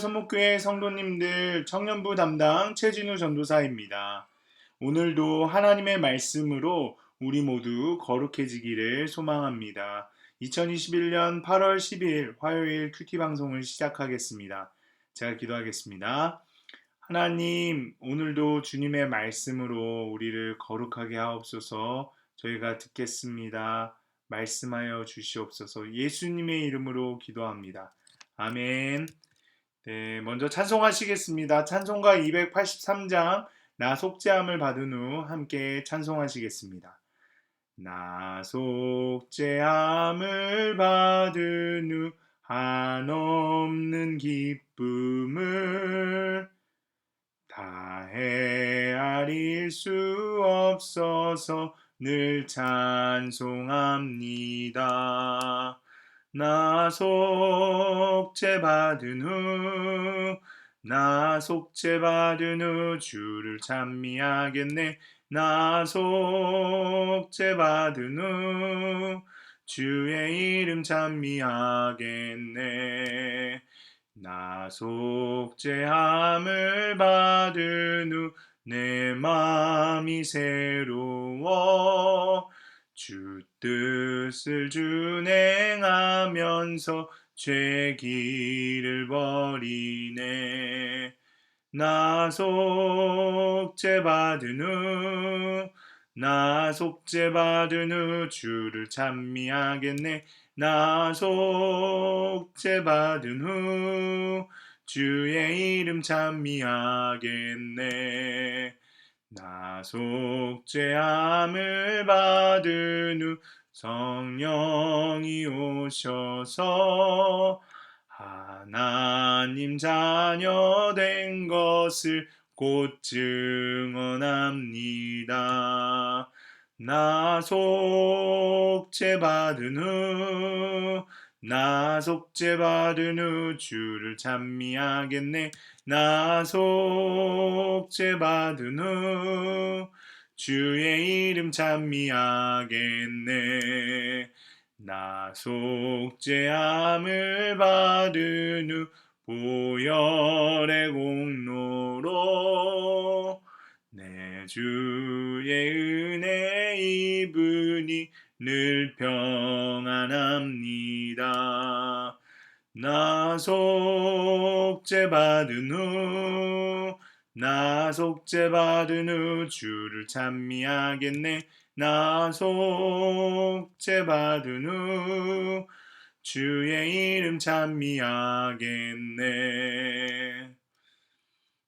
선목교회 성도님들 청년부 담당 최진우 전도사입니다. 오늘도 하나님의 말씀으로 우리 모두 거룩해지기를 소망합니다. 2021년 8월 10일 화요일 큐티 방송을 시작하겠습니다. 제가 기도하겠습니다. 하나님, 오늘도 주님의 말씀으로 우리를 거룩하게 하옵소서. 저희가 듣겠습니다. 말씀하여 주시옵소서. 예수님의 이름으로 기도합니다. 아멘. 네, 먼저 찬송하시겠습니다. 찬송가 283장 나 속죄함을 받은 후 함께 찬송하시겠습니다. 나 속죄함을 받은 후 한없는 기쁨을 다 헤아릴 수 없어서 늘 찬송합니다. 나 속죄받은 후 나 속죄받은 후 주를 찬미하겠네. 나 속죄받은 후 주의 이름 찬미하겠네. 나 속죄함을 받은 후 내 마음이 새로워 주 뜻을 준행하면서 죄 길을 버리네. 나 속죄받은 후 나 속죄받은 후 주를 찬미하겠네. 나 속죄받은 후 주의 이름 찬미하겠네. 나 속죄함을 받은 후 성령이 오셔서 하나님 자녀 된 것을 곧 증언합니다. 나 속죄받은 후 나 속죄받은 후 주를 찬미하겠네. 나 속죄받은 후 주의 이름 찬미하겠네. 나 속죄함을 받은 후 보혈의 공로로 내 주의 은혜 입으니 늘 평안합니다. 나 속죄받은 후 나 속죄받은 후 주를 찬미하겠네. 나 속죄받은 후 주의 이름 찬미하겠네.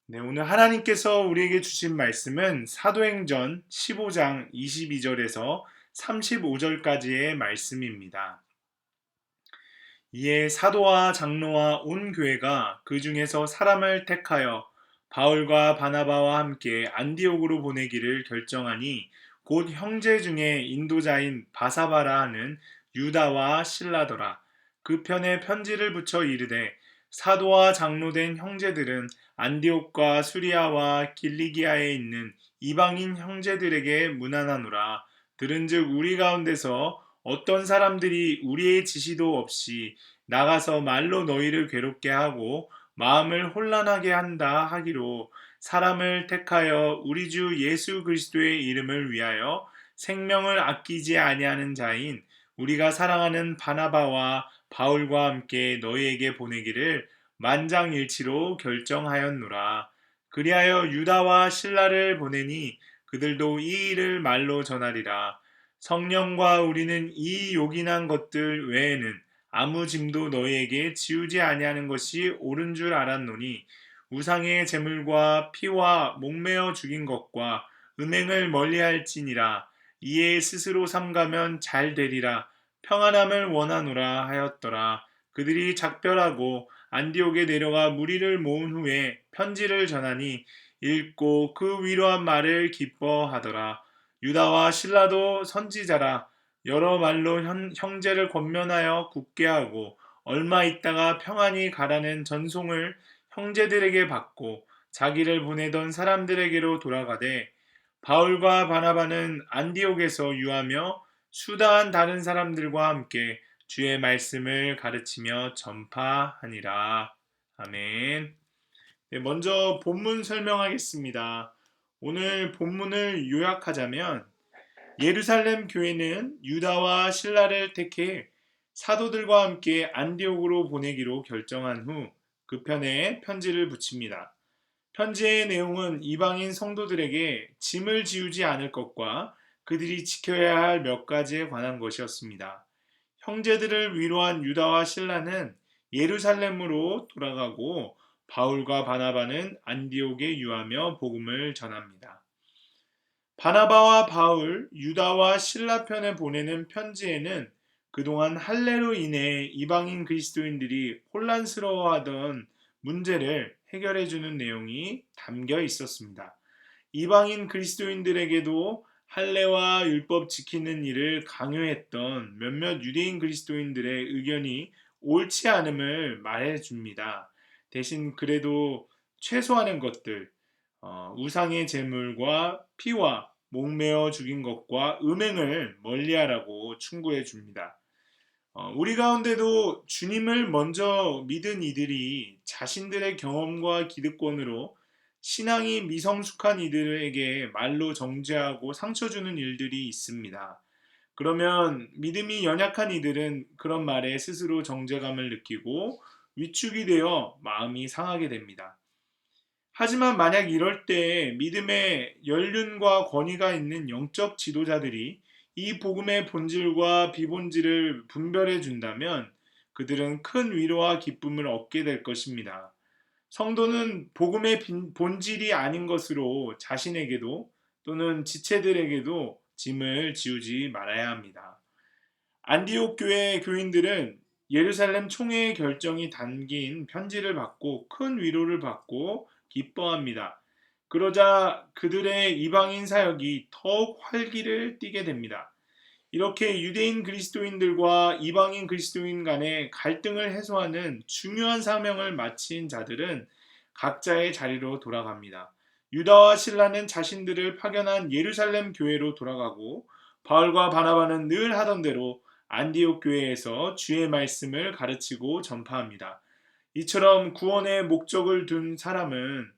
네, 오늘 하나님께서 우리에게 주신 말씀은 사도행전 15장 22절에서 35절까지의 말씀입니다. 이에 사도와 장로와 온 교회가 그 중에서 사람을 택하여 바울과 바나바와 함께 안디옥으로 보내기를 결정하니 곧 형제 중에 인도자인 바사바라 하는 유다와 실라더라. 그 편에 편지를 붙여 이르되 사도와 장로된 형제들은 안디옥과 수리아와 길리기아에 있는 이방인 형제들에게 문안하노라. 들은즉 우리 가운데서 어떤 사람들이 우리의 지시도 없이 나가서 말로 너희를 괴롭게 하고 마음을 혼란하게 한다 하기로 사람을 택하여 우리 주 예수 그리스도의 이름을 위하여 생명을 아끼지 아니하는 자인 우리가 사랑하는 바나바와 바울과 함께 너희에게 보내기를 만장일치로 결정하였노라. 그리하여 유다와 실라를 보내니 그들도 이 일을 말로 전하리라. 성령과 우리는 이 요긴한 것들 외에는 아무 짐도 너희에게 지우지 아니하는 것이 옳은 줄 알았노니 우상의 제물과 피와 목매어 죽인 것과 음행을 멀리할지니라. 이에 스스로 삼가면 잘 되리라. 평안함을 원하노라 하였더라. 그들이 작별하고 안디옥에 내려가 무리를 모은 후에 편지를 전하니 읽고 그 위로한 말을 기뻐하더라. 유다와 실라도 선지자라. 여러 말로 형제를 권면하여 굳게 하고 얼마 있다가 평안히 가라는 전송을 형제들에게 받고 자기를 보내던 사람들에게로 돌아가되 바울과 바나바는 안디옥에서 유하며 수다한 다른 사람들과 함께 주의 말씀을 가르치며 전파하니라. 아멘. 네, 먼저 본문 설명하겠습니다. 오늘 본문을 요약하자면 예루살렘 교회는 유다와 실라를 택해 사도들과 함께 안디옥으로 보내기로 결정한 후 그 편에 편지를 붙입니다. 편지의 내용은 이방인 성도들에게 짐을 지우지 않을 것과 그들이 지켜야 할 몇 가지에 관한 것이었습니다. 형제들을 위로한 유다와 실라는 예루살렘으로 돌아가고 바울과 바나바는 안디옥에 유하며 복음을 전합니다. 바나바와 바울, 유다와 실라 편에 보내는 편지에는 그동안 할례로 인해 이방인 그리스도인들이 혼란스러워하던 문제를 해결해 주는 내용이 담겨 있었습니다. 이방인 그리스도인들에게도 할례와 율법 지키는 일을 강요했던 몇몇 유대인 그리스도인들의 의견이 옳지 않음을 말해 줍니다. 대신 그래도 최소한의 것들, 우상의 제물과 피와 목매어 죽인 것과 음행을 멀리하라고 충고해 줍니다. 우리 가운데도 주님을 먼저 믿은 이들이 자신들의 경험과 기득권으로 신앙이 미성숙한 이들에게 말로 정죄하고 상처 주는 일들이 있습니다. 그러면 믿음이 연약한 이들은 그런 말에 스스로 정죄감을 느끼고 위축이 되어 마음이 상하게 됩니다. 하지만 만약 이럴 때 믿음의 연륜과 권위가 있는 영적 지도자들이 이 복음의 본질과 비본질을 분별해 준다면 그들은 큰 위로와 기쁨을 얻게 될 것입니다. 성도는 복음의 본질이 아닌 것으로 자신에게도 또는 지체들에게도 짐을 지우지 말아야 합니다. 안디옥 교회 교인들은 예루살렘 총회의 결정이 담긴 편지를 받고 큰 위로를 받고 기뻐합니다. 그러자 그들의 이방인 사역이 더욱 활기를 띠게 됩니다. 이렇게 유대인 그리스도인들과 이방인 그리스도인 간의 갈등을 해소하는 중요한 사명을 마친 자들은 각자의 자리로 돌아갑니다. 유다와 실라는 자신들을 파견한 예루살렘 교회로 돌아가고 바울과 바나바는 늘 하던 대로 안디옥 교회에서 주의 말씀을 가르치고 전파합니다. 이처럼 구원의 목적을 둔 사람은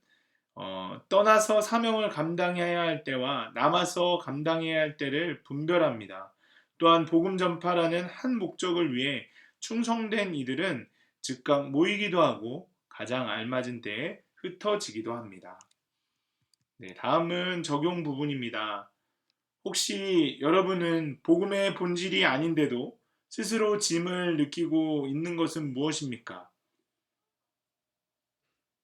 떠나서 사명을 감당해야 할 때와 남아서 감당해야 할 때를 분별합니다. 또한 복음 전파라는 한 목적을 위해 충성된 이들은 즉각 모이기도 하고 가장 알맞은 때에 흩어지기도 합니다. 네, 다음은 적용 부분입니다. 혹시 여러분은 복음의 본질이 아닌데도 스스로 짐을 느끼고 있는 것은 무엇입니까?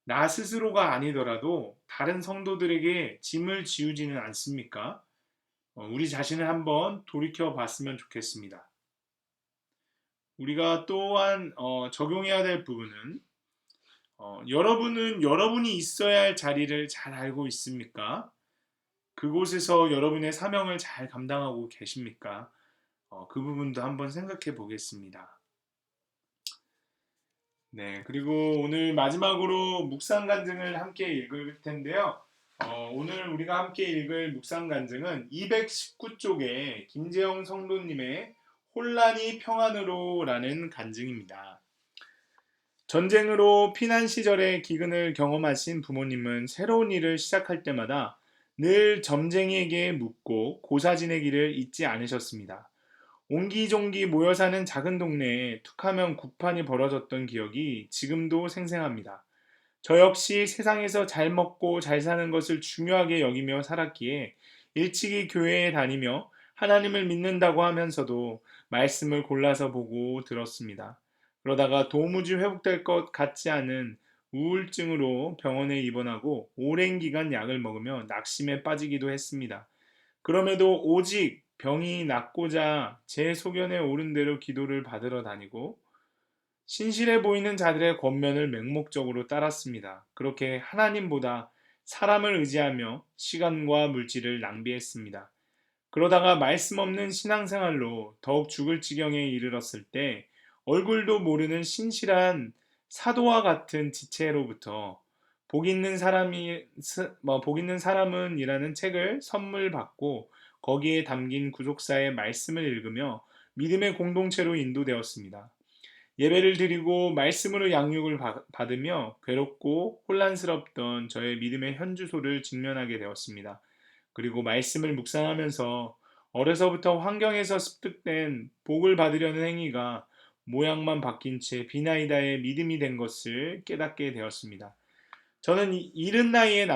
나 스스로가 아니더라도 다른 성도들에게 짐을 지우지는 않습니까? 우리 자신을 한번 돌이켜 봤으면 좋겠습니다. 우리가 또한 적용해야 될 부분은 여러분은 여러분이 있어야 할 자리를 잘 알고 있습니까? 그곳에서 여러분의 사명을 잘 감당하고 계십니까? 그 부분도 한번 생각해 보겠습니다. 네, 그리고 오늘 마지막으로 묵상 간증을 함께 읽을 텐데요. 오늘 우리가 함께 읽을 묵상 간증은 219쪽에 김재영 성도님의 혼란이 평안으로라는 간증입니다. 전쟁으로 피난 시절에 기근을 경험하신 부모님은 새로운 일을 시작할 때마다 늘 점쟁이에게 묻고 고사 지내기를 잊지 않으셨습니다. 옹기종기 모여 사는 작은 동네에 툭하면 구판이 벌어졌던 기억이 지금도 생생합니다. 저 역시 세상에서 잘 먹고 잘 사는 것을 중요하게 여기며 살았기에 일찍이 교회에 다니며 하나님을 믿는다고 하면서도 말씀을 골라서 보고 들었습니다. 그러다가 도무지 회복될 것 같지 않은 우울증으로 병원에 입원하고 오랜 기간 약을 먹으며 낙심에 빠지기도 했습니다. 그럼에도 오직 병이 낫고자 제 소견에 오른 대로 기도를 받으러 다니고 신실해 보이는 자들의 권면을 맹목적으로 따랐습니다. 그렇게 하나님보다 사람을 의지하며 시간과 물질을 낭비했습니다. 그러다가 말씀 없는 신앙생활로 더욱 죽을 지경에 이르렀을 때 얼굴도 모르는 신실한 사도와 같은 지체로부터 복 있는 사람은이라는 책을 선물 받고 거기에 담긴 구속사의 말씀을 읽으며 믿음의 공동체로 인도되었습니다. 예배를 드리고 말씀으로 양육을 받으며 괴롭고 혼란스럽던 저의 믿음의 현주소를 직면하게 되었습니다. 그리고 말씀을 묵상하면서 어려서부터 환경에서 습득된 복을 받으려는 행위가 모양만 바뀐 채 비나이다의 믿음이 된 것을 깨닫게 되었습니다. 저는 이른 나이에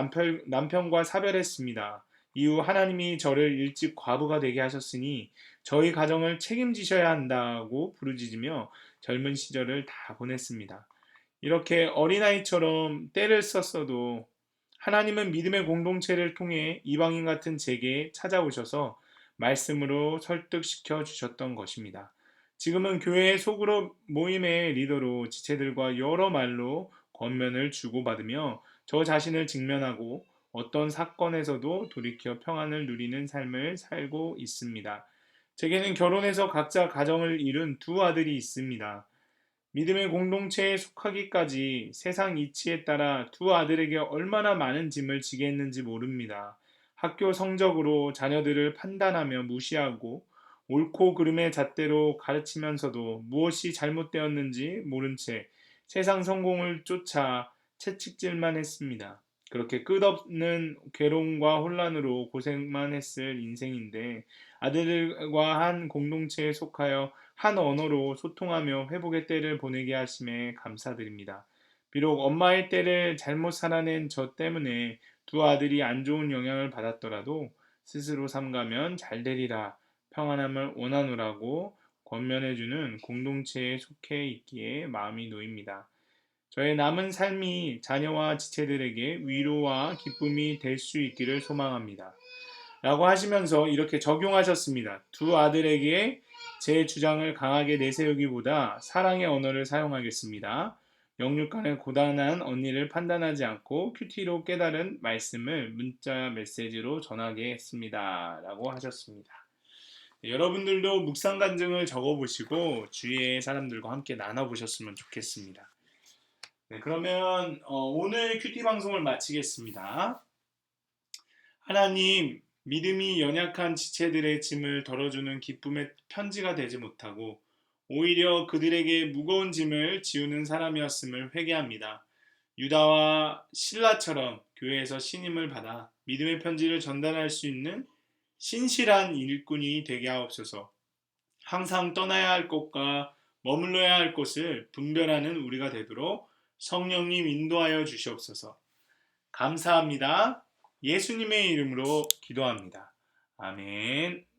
남편과 사별했습니다. 이후 하나님이 저를 일찍 과부가 되게 하셨으니 저희 가정을 책임지셔야 한다고 부르짖으며 젊은 시절을 다 보냈습니다. 이렇게 어린아이처럼 때를 썼어도 하나님은 믿음의 공동체를 통해 이방인 같은 제게 찾아오셔서 말씀으로 설득시켜 주셨던 것입니다. 지금은 교회의 소그룹 모임의 리더로 지체들과 여러 말로 권면을 주고받으며 저 자신을 직면하고 어떤 사건에서도 돌이켜 평안을 누리는 삶을 살고 있습니다. 제게는 결혼해서 각자 가정을 이룬 두 아들이 있습니다. 믿음의 공동체에 속하기까지 세상 이치에 따라 두 아들에게 얼마나 많은 짐을 지게 했는지 모릅니다. 학교 성적으로 자녀들을 판단하며 무시하고 옳고 그름의 잣대로 가르치면서도 무엇이 잘못되었는지 모른 채 세상 성공을 쫓아 채찍질만 했습니다. 그렇게 끝없는 괴로움과 혼란으로 고생만 했을 인생인데 아들들과 한 공동체에 속하여 한 언어로 소통하며 회복의 때를 보내게 하심에 감사드립니다. 비록 엄마의 때를 잘못 살아낸 저 때문에 두 아들이 안 좋은 영향을 받았더라도 스스로 삼가면 잘 되리라 평안함을 원하노라고 권면해주는 공동체에 속해 있기에 마음이 놓입니다. 저의 남은 삶이 자녀와 지체들에게 위로와 기쁨이 될 수 있기를 소망합니다. 라고 하시면서 이렇게 적용하셨습니다. 두 아들에게 제 주장을 강하게 내세우기보다 사랑의 언어를 사용하겠습니다. 영육간의 고단한 언니를 판단하지 않고 큐티로 깨달은 말씀을 문자 메시지로 전하겠습니다. 라고 하셨습니다. 네, 여러분들도 묵상 간증을 적어보시고 주위의 사람들과 함께 나눠보셨으면 좋겠습니다. 네, 그러면 오늘 큐티 방송을 마치겠습니다. 하나님, 믿음이 연약한 지체들의 짐을 덜어주는 기쁨의 편지가 되지 못하고 오히려 그들에게 무거운 짐을 지우는 사람이었음을 회개합니다. 유다와 실라처럼 교회에서 신임을 받아 믿음의 편지를 전달할 수 있는 신실한 일꾼이 되게 하옵소서. 항상 떠나야 할 곳과 머물러야 할 곳을 분별하는 우리가 되도록 성령님 인도하여 주시옵소서. 감사합니다. 예수님의 이름으로 기도합니다. 아멘.